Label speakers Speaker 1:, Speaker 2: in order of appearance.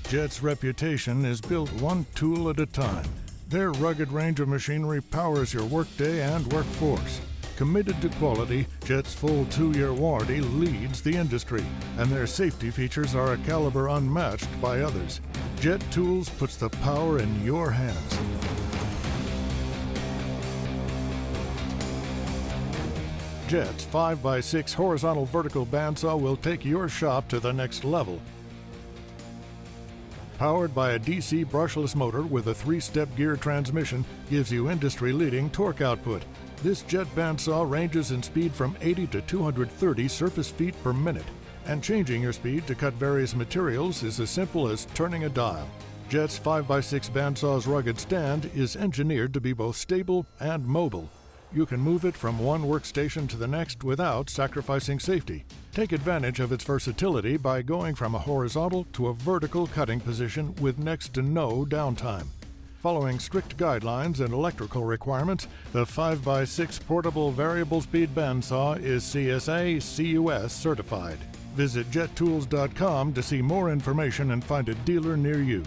Speaker 1: Jet's reputation is built one tool at a time. Their rugged range of machinery powers your workday and workforce. Committed to quality, Jet's full 2-year warranty leads the industry, and their safety features are a caliber unmatched by others. Jet Tools puts the power in your hands. Jet's 5x6 horizontal vertical bandsaw will take your shop to the next level. Powered by a DC brushless motor with a 3-step gear transmission, gives you industry-leading torque output. This Jet bandsaw ranges in speed from 80 to 230 surface feet per minute, and changing your speed to cut various materials is as simple as turning a dial. Jet's 5x6 bandsaw's rugged stand is engineered to be both stable and mobile. You can move it from one workstation to the next without sacrificing safety. Take advantage of its versatility by going from a horizontal to a vertical cutting position with next to no downtime. Following strict guidelines and electrical requirements, the 5x6 Portable Variable Speed Bandsaw is CSA CUS certified. Visit jettools.com to see more information and find a dealer near you.